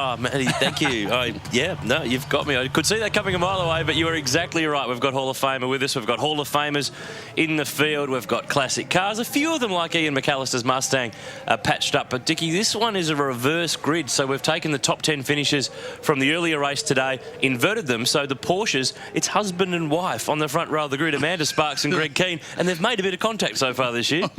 Oh, Matty, thank you. Yeah, no, you've got me. I could see that coming a mile away, but you are exactly right. We've got Hall of Famer with us. We've got Hall of Famers in the field. We've got classic cars. A few of them, like Ian McAllister's Mustang, patched up. But, Dickie, this one is a reverse grid. So we've taken the top 10 finishes from the earlier race today, inverted them. So the Porsches, it's husband and wife on the front row of the grid, Amanda Sparks and Greg Keane. And they've made a bit of contact so far this year.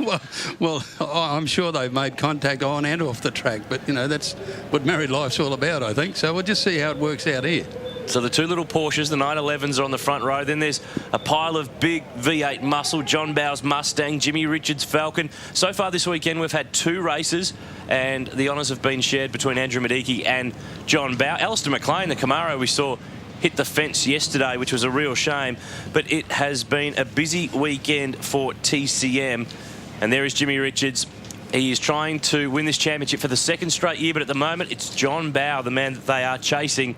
Well, I'm sure they've made contact on and off the track. But, you know, that's what married life's all about, I think. So we'll just see how it works out here. So the two little Porsches, the 911s, are on the front row. Then there's a pile of big V8 muscle, John Bow's Mustang, Jimmy Richards' Falcon. So far this weekend, we've had 2 races, and the honours have been shared between Andrew Medicki and John Bow. Alistair McLean, the Camaro we saw, hit the fence yesterday, which was a real shame. But it has been a busy weekend for TCM. And there is Jimmy Richards. He is trying to win this championship for the 2nd straight year, but at the moment it's John Bow, the man that they are chasing.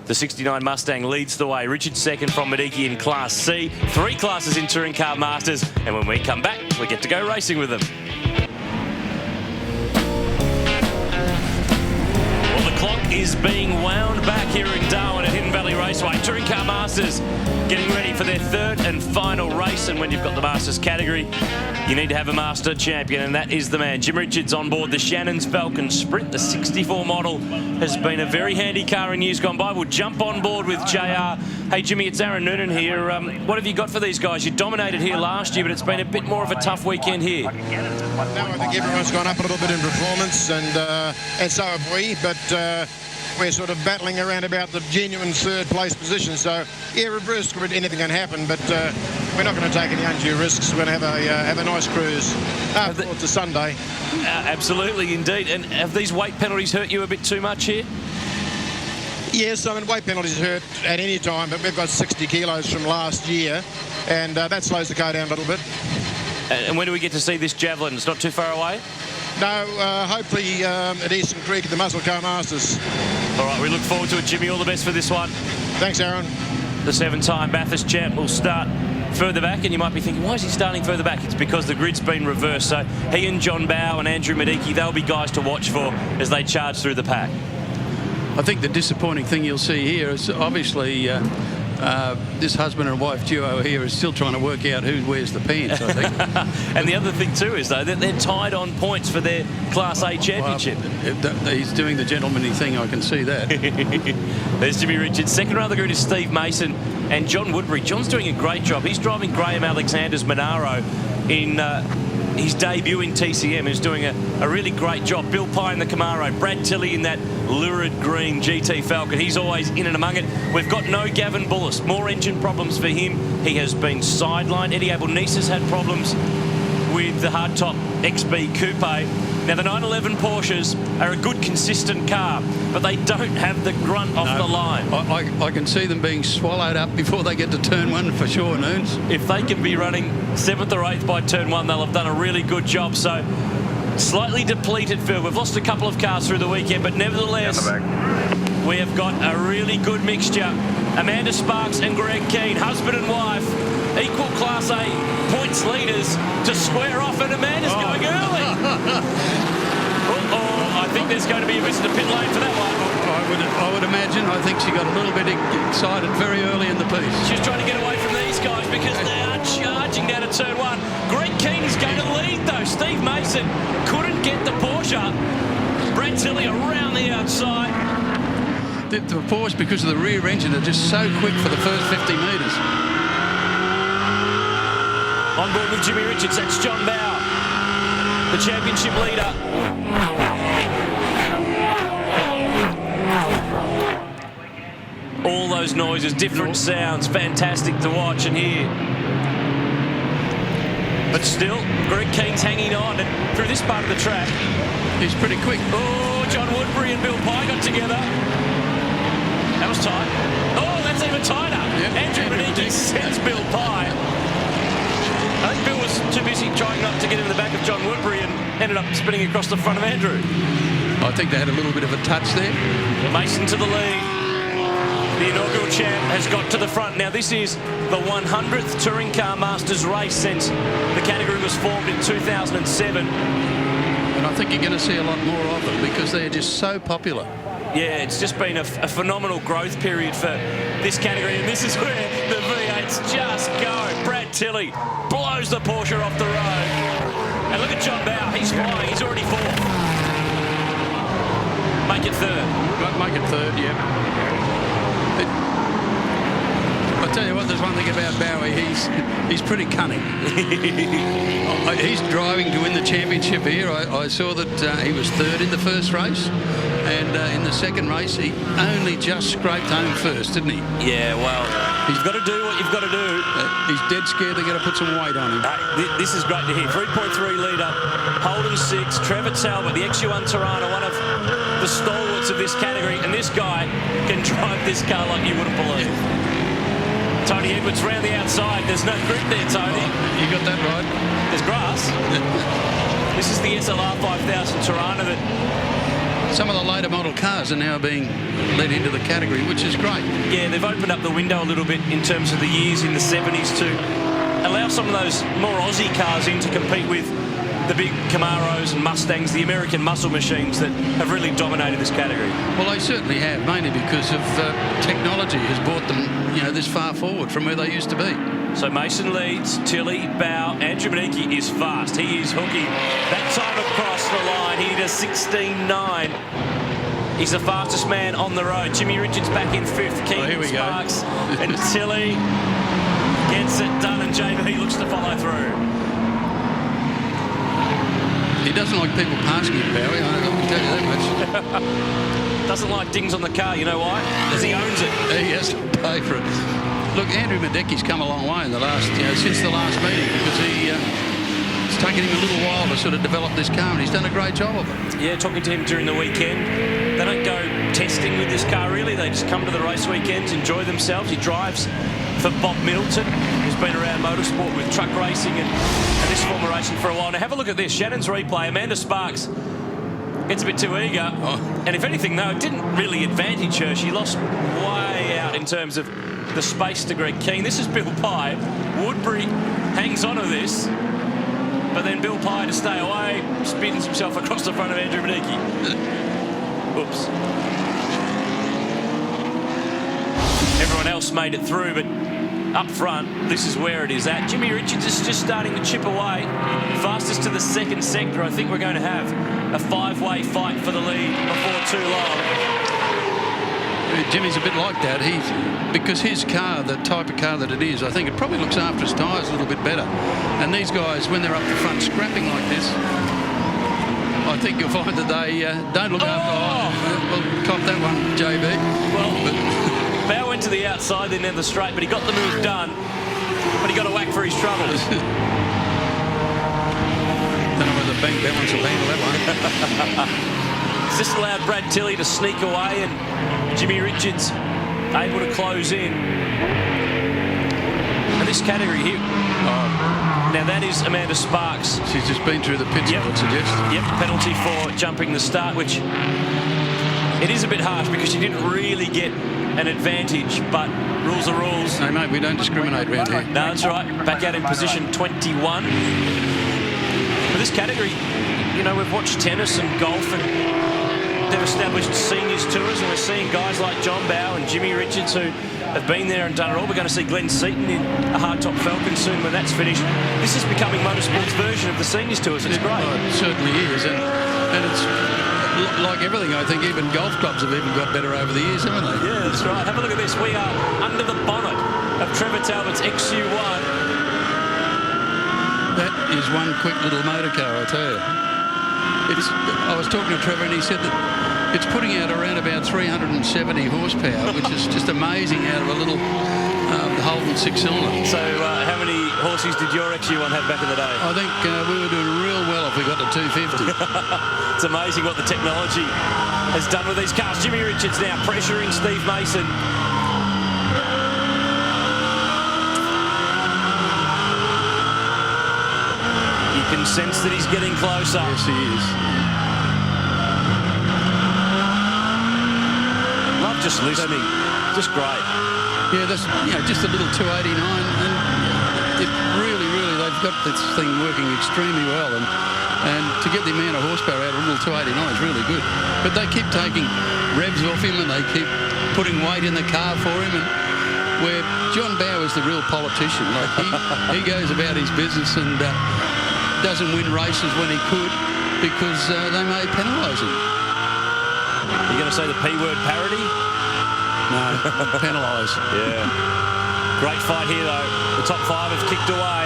The 69 Mustang leads the way. Richard second from Medicki in Class C. 3 classes in Touring Car Masters. And when we come back, we get to go racing with them. Well, the clock is being wound back here in Darwin at Hidden Valley Raceway. Touring Car Masters getting ready for their 3rd and final race. And when you've got the Masters category, you need to have a Master champion, and that is the man. Jim Richards on board the Shannon's Falcon Sprint. The 64 model has been a very handy car in years gone by. We'll jump on board with JR. Hey, Jimmy, it's Aaron Noonan here. What have you got for these guys? You dominated here last year, but it's been a bit more of a tough weekend here. No, I think everyone's gone up a little bit in performance, and so have we, but we're sort of battling around about the genuine 3rd place position. So, yeah, reverse grid, anything can happen, but we're not going to take any undue risks. We're going to have a nice cruise. After all, it's a Sunday. Absolutely, indeed. And have these weight penalties hurt you a bit too much here? Yes, I mean, weight penalties hurt at any time, but we've got 60 kilos from last year, and that slows the car down a little bit. And when do we get to see this Javelin? It's not too far away? No, hopefully at Eastern Creek at the Muscle Car Masters. All right, we look forward to it, Jimmy. All the best for this one. Thanks, Aaron. The 7-time Bathurst champ will start further back, and you might be thinking, why is he starting further back? It's because the grid's been reversed. So he and John Bow and Andrew Medicki, they'll be guys to watch for as they charge through the pack. I think the disappointing thing you'll see here is obviously this husband and wife duo here is still trying to work out who wears the pants, I think. And the other thing too is, though, that they're tied on points for their Class A championship. Well, he's doing the gentlemanly thing, I can see that. There's Jimmy Richards. Second row of the grid is Steve Mason and John Woodbury. John's doing a great job. He's driving Graham Alexander's Monaro in his debut in TCM. He's doing a really great job. Bill Pye in the Camaro. Brad Tilley in that lurid green GT Falcon. He's always in and among it. We've got no Gavin Bullis. More engine problems for him. He has been sidelined. Eddie Abel-Nice has had problems with the hardtop XB Coupe. Now, the 911 Porsches are a good, consistent car, but they don't have the grunt off the line. I can see them being swallowed up before they get to turn 1 for sure, Noons. If they can be running 7th or 8th by turn 1, they'll have done a really good job. So, slightly depleted field. We've lost a couple of cars through the weekend, but nevertheless, we have got a really good mixture. Amanda Sparks and Greg Keane, husband and wife, equal Class A points leaders to square off, and Amanda's going early. I think there's going to be a visit to pit lane for that one. I would imagine. I think she got a little bit excited very early in the piece. She's trying to get away from these guys because they are charging down to turn 1. Greg Keane is going to lead, though. Steve Mason couldn't get the Porsche. Brad Tilley around the outside. The Porsche, because of the rear engine, are just so quick for the first 50 metres. On board with Jimmy Richards, that's John Bow, the championship leader. All those noises, different sounds, fantastic to watch and hear. But still, Greg Keane's hanging on, and through this part of the track, he's pretty quick. Oh, John Woodbury and Bill Pye got together. That was tight. Oh, that's even tighter. Yep. Andrew Medicki sends Bill Pye. I think Bill was too busy trying not to get in the back of John Woodbury and ended up spinning across the front of Andrew. I think they had a little bit of a touch there. Mason to the lead. The inaugural champ has got to the front. Now, this is the 100th Touring Car Masters race since the category was formed in 2007. And I think you're going to see a lot more of them because they're just so popular. Yeah, it's just been a phenomenal growth period for this category, and this is where the V8s just go. Brad Tilley blows the Porsche off the road. And look at John Bow, he's flying, he's already fourth. Make it third. Make it third, yeah. I'll tell you what, there's one thing about Bowie, he's pretty cunning. He's driving to win the championship here. I saw that he was third in the first race, and in the second race he only just scraped home first, didn't he? Yeah, well, you've got to do what you've got to do. He's dead scared they're going to put some weight on him. This is great to hear. 3.3 litre, Holden 6, Trevor Talbot, the XU1 Tirana, one of the stalwarts of this category, and this guy can drive this car like you wouldn't believe. Tony Edwards round the outside. There's no grip there, Tony. Oh, you got that right. There's grass. This is the SLR 5000 Tirana that... Some of the later model cars are now being led into the category, which is great. Yeah, they've opened up the window a little bit in terms of the years in the 70s to allow some of those more Aussie cars in to compete with the big Camaros and Mustangs, the American muscle machines that have really dominated this category. Well, they certainly have, mainly because of technology has brought them, this far forward from where they used to be. So Mason leads, Tilley, Bow, Andrew Maniki is fast. He is hooking. That time across the line, he does 16.9. He's the fastest man on the road. Jimmy Richards back in fifth. Keegan Sparks and Tilley gets it done, and JB looks to follow through. He doesn't like people passing him, Bowie. I can tell you that much. Doesn't like dings on the car. You know why? Because he owns it. He has to pay for it. Look, Andrew Medeki's come a long way in the last, since the last meeting, because it's taken him a little while to sort of develop this car, and he's done a great job of it. Yeah, talking to him during the weekend. They don't go testing with this car, really. They just come to the race weekends, enjoy themselves. He drives for Bob Middleton, who's been around motorsport with truck racing and this form of racing for a while. Now, have a look at this. Shannon's replay. Amanda Sparks gets a bit too eager. And if anything, though, it didn't really advantage her. She lost way out in terms of the space to Greg Keane. This is Bill Pye. Woodbury hangs on to this, but then Bill Pye, to stay away, spins himself across the front of Andrew Maniki. Oops. Everyone else made it through, but up front, this is where it is at. Jimmy Richards is just starting to chip away. Fastest to the second sector. I think we're going to have a five-way fight for the lead before too long. Jimmy's a bit like that. Because his car, the type of car that it is, I think it probably looks after his tyres a little bit better. And these guys, when they're up the front scrapping like this, I think you'll find that they don't look after... Well, cop that one, JB. Well, Bow went to the outside, then down the straight, but he got the move done. But he got a whack for his troubles. Don't know whether bank balance will handle that one. It's just allowed Brad Tilley to sneak away, and Jimmy Richards able to close in. And this category here, now that is Amanda Sparks. She's just been through the pits, I would suggest. Yep, penalty for jumping the start, which it is a bit harsh because she didn't really get an advantage, but rules are rules. No, mate, we don't discriminate around here. No, that's right. Back out in position 21. For this category, we've watched tennis and golf, and they've established seniors tours, and we're seeing guys like John Bow and Jimmy Richards who have been there and done it all. We're going to see Glenn Seaton in a hardtop Falcon soon when that's finished. This is becoming motorsport's version of the seniors tours. It's great. It certainly is, and it's like everything. I think even golf clubs have even got better over the years, haven't they? Yeah, that's right. Have a look at this. We are under the bonnet of Trevor Talbot's XU1. That is one quick little motor car, I tell you. I was talking to Trevor, and he said that it's putting out around about 370 horsepower, which is just amazing out of a little Holden six-cylinder. So how many horses did your XU1 have back in the day? I think we were doing real well if we got to 250. It's amazing what the technology has done with these cars. Jimmy Richards now pressuring Steve Mason. You can sense that he's getting closer. Yes, he is. Love just listening. Just great. Yeah, that's just a little 289, and it really, they've got this thing working extremely well, and to get the amount of horsepower out of a little 289 is really good. But they keep taking revs off him and they keep putting weight in the car for him. And where John Bower is the real politician. Like he goes about his business and doesn't win races when he could because they may penalise him. You're going to say the P word parody? No, penalise. Yeah. Great fight here, though. The top 5 have kicked away.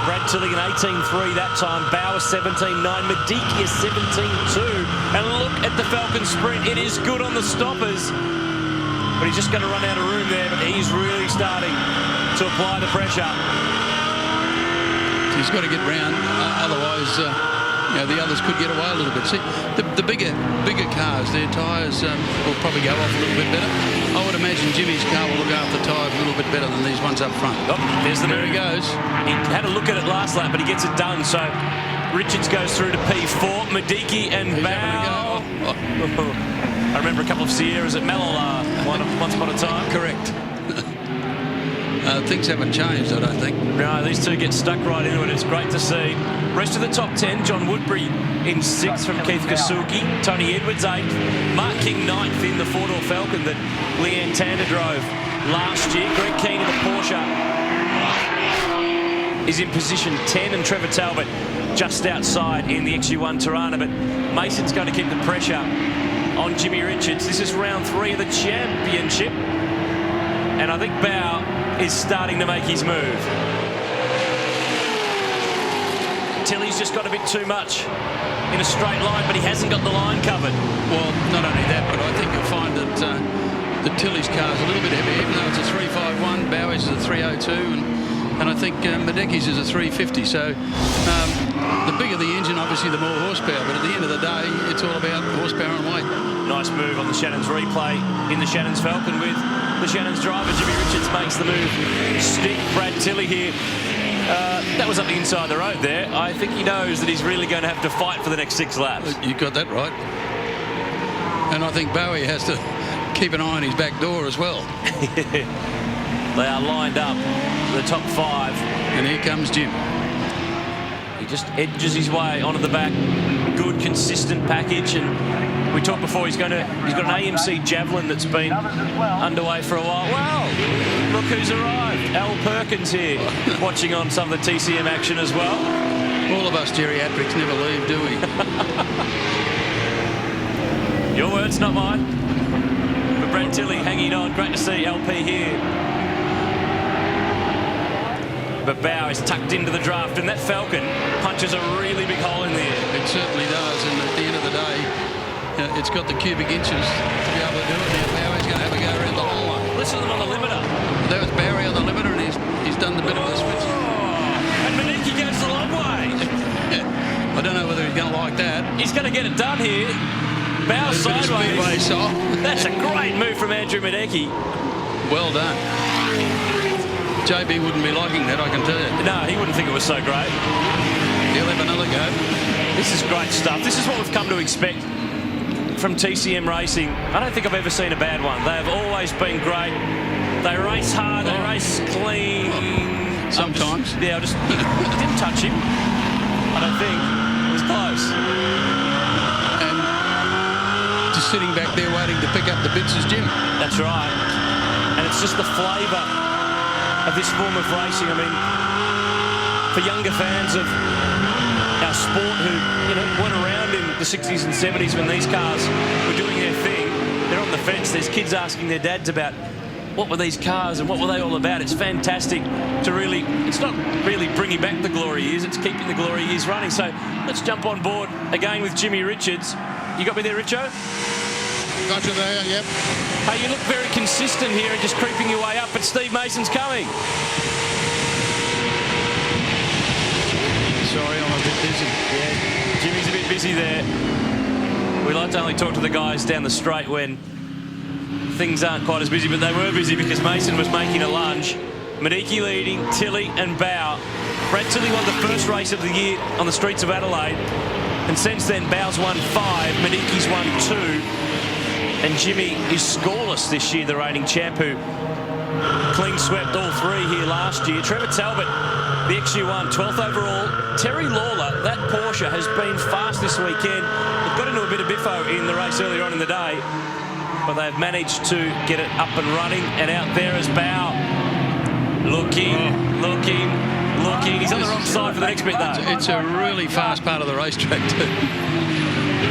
Brad Tilley 18-3 that time. Bauer 17-9. Mediki 17-2. And look at the Falcon sprint. It is good on the stoppers. But he's just going to run out of room there. But he's really starting to apply the pressure. He's got to get round. Otherwise, the others could get away a little bit. See, the bigger cars, their tyres will probably go off a little bit better. I would imagine Jimmy's car will look after the tyres a little bit better than these ones up front. Oh, there's the there move. He goes. He had a look at it last lap, but he gets it done. So Richards goes through to P4. Mediki and Bow. I remember a couple of Sierras at Mallala once upon a time. Correct. Things haven't changed, I don't think. No, these two get stuck right into it. It's great to see. Rest of the top 10, John Woodbury in 6th from Keith Kasuki. Tony Edwards 8th. Mark King 9th in the 4-door Falcon that Leanne Tander drove last year. Greg Keane in the Porsche is in position 10, and Trevor Talbot just outside in the XU1 Tirana. But Mason's going to keep the pressure on Jimmy Richards. This is round 3 of the championship. And I think Bow is starting to make his move. Tilley's just got a bit too much in a straight line, but he hasn't got the line covered. Well, not only that, but I think you'll find that the Tilley's car is a little bit heavy, even though it's a 351. Bowie's is a 302, and I think Medeki's is a 350. So the bigger the engine, obviously, the more horsepower. But at the end of the day, it's all about horsepower and weight. Nice move on the Shannon's replay in the Shannon's Falcon with the Shannon's driver. Jimmy Richards makes the move. Stick Brad Tilley here. That was up the inside of the road there. I think he knows that he's really going to have to fight for the next 6 laps. You got that right. And I think Bowie has to keep an eye on his back door as well. They are lined up, the top 5. And here comes Jim. He just edges his way onto the back. Good, consistent package. And we talked before, he's got an AMC Javelin that's been underway for a while. Well, look who's arrived. Al Perkins here, watching on some of the TCM action as well. All of us geriatrics never leave, do we? Your words, not mine. But Brad Tilley hanging on. Great to see LP here. But Bow is tucked into the draft, and that Falcon punches a really big hole in there. It certainly does, and at the end of the day, it's got the cubic inches to be able to do it. Now Bowie's going to have a go around the whole one. Listen to them on the limiter. That was Bowie on the limiter, and he's done the bit of the switch. And Mediki goes the long way. I don't know whether he's going to like that. He's going to get it done here. Bow sideways. That's a great move from Andrew Medeki. Well done. JB wouldn't be liking that, I can tell you. No, he wouldn't think it was so great. He'll have another go. This is great stuff. This is what we've come to expect from TCM Racing. I don't think I've ever seen a bad one. They have always been great. They race hard, they race clean. Sometimes. He didn't touch him. I don't think. It was close. And just sitting back there waiting to pick up the bits is Jim. That's right. And it's just the flavour of this form of racing. I mean, for younger fans of our sport who, went around in the 60s and 70s when these cars were doing their thing, they're on the fence. There's kids asking their dads about what were these cars and what were they all about. It's fantastic to really, it's not really bringing back the glory years, it's keeping the glory years running. So let's jump on board again with Jimmy Richards. You got me there, Richo? Got you there, yep. Hey, you look very consistent here and just creeping your way up, but Steve Mason's coming. Sorry, I'm a bit busy. Yeah, Jimmy's a bit busy there. We like to only talk to the guys down the straight when things aren't quite as busy, but they were busy because Mason was making a lunge. Mediki leading, Tilley and Bow. Brad Tilley won the first race of the year on the streets of Adelaide, and since then Bow's won 5, Mediki's won 2. And Jimmy is scoreless this year, the reigning champ, who clean swept all 3 here last year. Trevor Talbot, the XU1, 12th overall. Terry Lawler that Porsche has been fast this weekend. They've got into a bit of biffo in the race earlier on in the day, but they've managed to get it up and running. And out there is Bow. Looking. He's on the wrong side for the next bit, though. It's a really fast part of the racetrack, too.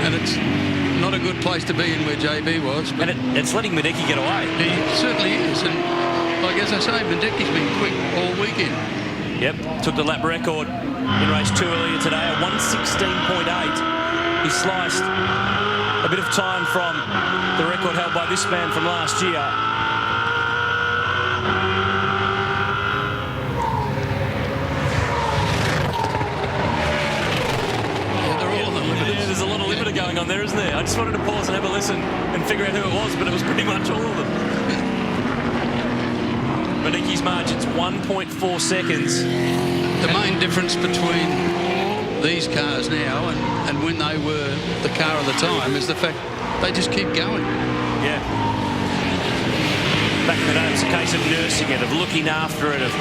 And it's not a good place to be in where JB was. And it's letting Madeki get away. He certainly is. And like as I say, Madeki's been quick all weekend. Yep, took the lap record in race 2 earlier today at 1:16.8. He sliced a bit of time from the record held by this man from last year. There's a lot of limiter going on there, isn't there? I just wanted to pause and have a listen and figure out who it was, but it was pretty much all of them. Madeki's margin's 1.4 seconds. The main difference between these cars now and when they were the car of the time is the fact they just keep going. Yeah. Back in the day, it was a case of nursing it, of looking after it, of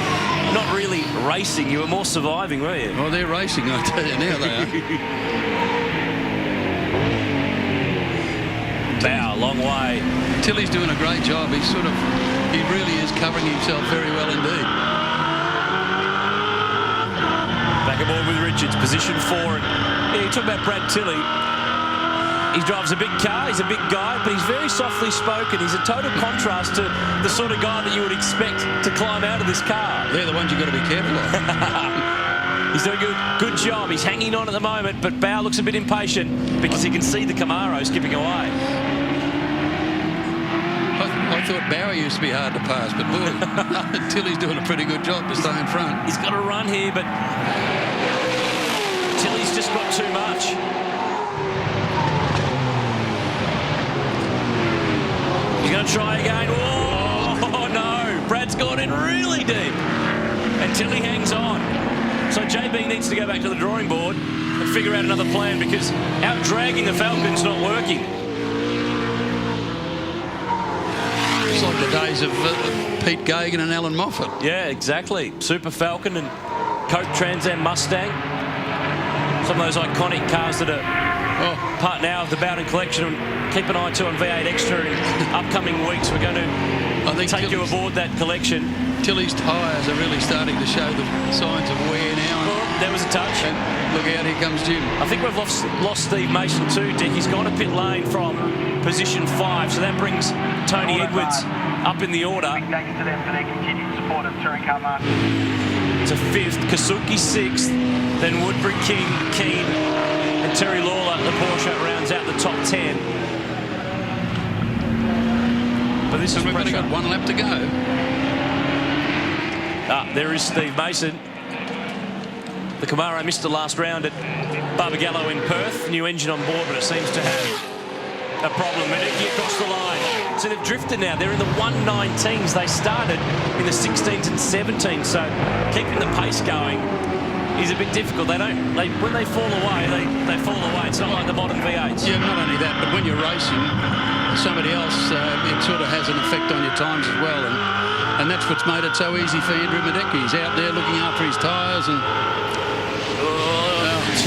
not really racing. You were more surviving, weren't you? Well, they're racing, I tell you now they are. Bow, long way. Tilly's doing a great job. He really is covering himself very well indeed. Back aboard with Richards, position 4. And, yeah, you talk about Brad Tilley. He drives a big car, he's a big guy, but he's very softly spoken. He's a total contrast to the sort of guy that you would expect to climb out of this car. They're the ones you've got to be careful of. He's doing a good job. He's hanging on at the moment, but Bow looks a bit impatient because he can see the Camaro skipping away. I thought Bowie used to be hard to pass, but boy, Tilly's doing a pretty good job to stay in front. He's got a run here, but Tilly's just got too much. He's going to try again. Oh, no. Brad's gone in really deep. And Tilly hangs on. So JB needs to go back to the drawing board and figure out another plan because out-dragging the Falcon's not working. It's like the days of Pete Gagan and Alan Moffat. Yeah, exactly. Super Falcon and Coke Trans Am Mustang. Some of those iconic cars that are part now of the Bowden collection. And keep an eye too on V8 Extra in upcoming weeks. We're going to take you aboard that collection. Tilly's tyres are really starting to show the signs of wear now. There was a touch. And look out, here comes Jim. I think we've lost Steve Mason too, Dick. He's gone to pit lane from position 5, so that brings Tony Edwards up in the order. To 5th, Kasuki 6th, then Woodbury, King, Keane, and Terry Lawler. The Porsche rounds out the top 10. But this is we've only got 1 lap to go. There is Steve Mason. The Camaro missed the last round at Barbagallo in Perth. New engine on board, but it seems to have a problem. Madeki across the line. So they've drifted now. They're in the 119s. They started in the 16s and 17s. So keeping the pace going is a bit difficult. When they fall away, they fall away. It's not like the modern V8s. Yeah, not only that, but when you're racing somebody else, it sort of has an effect on your times as well. And that's what's made it so easy for Andrew Madeki. He's out there looking after his tyres and...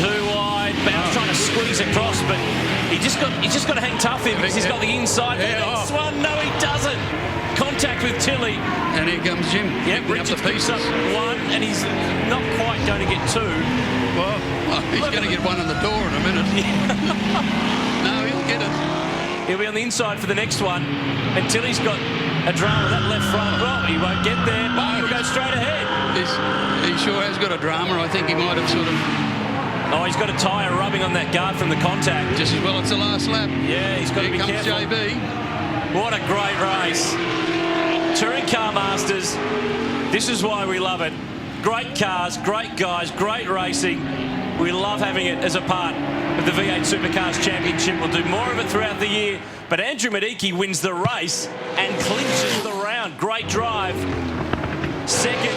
too wide. Bow's trying to squeeze across, but he's just got to hang tough here because he's got the inside. This one, no, he doesn't. Contact with Tilly. And here comes Jim. Yep, Richards picks up 1, and he's not quite going to get 2. Well, he's going to get 1 in the door in a minute. No, he'll get it. He'll be on the inside for the next one, and Tilly's got a drama that left front. Well, he won't get there, but he'll go straight ahead. He sure has got a drama. I think he might have sort of... Oh, he's got a tyre rubbing on that guard from the contact. Just as well it's the last lap. Yeah, he's got to be careful. Here comes JB. What a great race. Touring Car Masters. This is why we love it. Great cars, great guys, great racing. We love having it as a part of the V8 Supercars Championship. We'll do more of it throughout the year. But Andrew Madeki wins the race and clinches the round. Great drive. Second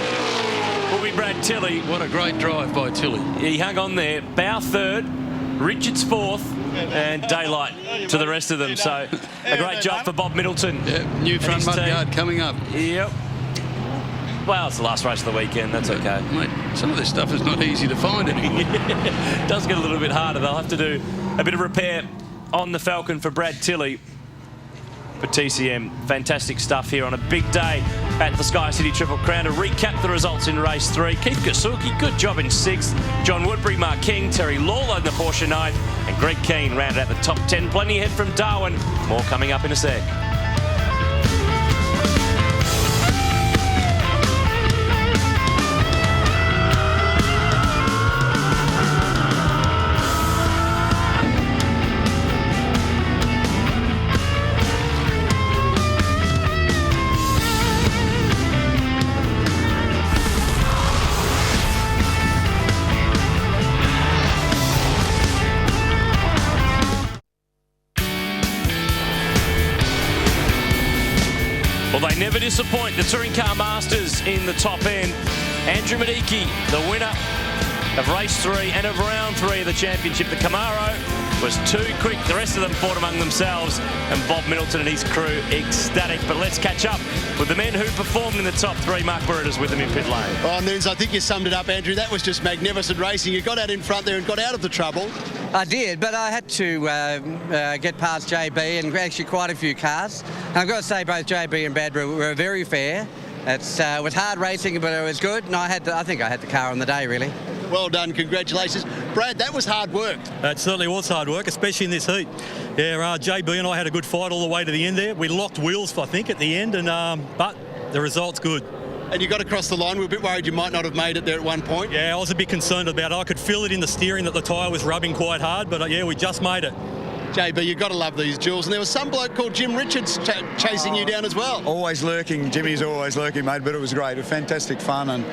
will be Brad Tilley. What a great drive by Tilley. He hung on there. Bow 3rd, Richards 4th, and daylight to the rest of them. So a great job for Bob Middleton. Yeah, new front mudguard coming up. Yep. Well, it's the last race of the weekend. That's okay. Mate, some of this stuff is not easy to find anymore. It does get a little bit harder. They'll have to do a bit of repair on the Falcon for Brad Tilley. For TCM, fantastic stuff here on a big day at the Sky City Triple Crown. To recap the results in race 3, Keith Kasuki, good job in 6th. John Woodbury, Mark King, Terry Lawler in the Porsche 9th, and Greg Keane rounded out the top 10. Plenty ahead from Darwin. More coming up in a sec. Well, they never disappoint. The Touring Car Masters in the top end. Andrew Medicki, the winner of race 3 and of round 3 of the championship. The Camaro was too quick. The rest of them fought among themselves, and Bob Middleton and his crew ecstatic. But let's catch up with the men who performed in the top 3. Mark Burritta's with them in pit lane. Oh, Noons, I think you summed it up, Andrew. That was just magnificent racing. You got out in front there and got out of the trouble. I did, but I had to get past JB and actually quite a few cars. And I've got to say both JB and Badger were very fair. It was hard racing, but it was good, and I think I had the car on the day, really. Well done, congratulations. Brad, that was hard work. It certainly was hard work, especially in this heat. Yeah, JB and I had a good fight all the way to the end there. We locked wheels, I think, at the end, and but the result's good. And you got across the line. We were a bit worried you might not have made it there at one point. Yeah, I was a bit concerned about it. I could feel it in the steering that the tyre was rubbing quite hard, but yeah, we just made it. JB, you've got to love these duels. And there was some bloke called Jim Richards chasing you down as well. Always lurking. Jimmy's always lurking, mate, but it was great. It was fantastic fun, and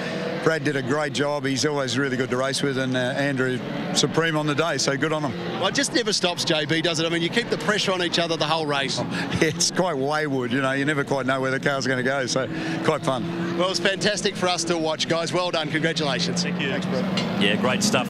Brad did a great job. He's always really good to race with, and Andrew, supreme on the day, so good on him. Well, it just never stops, JB, does it? I mean, you keep the pressure on each other the whole race. It's quite wayward, you know. You never quite know where the car's going to go, so quite fun. Well, it's fantastic for us to watch, guys. Well done. Congratulations. Thank you. Thanks, Brad. Yeah, great stuff.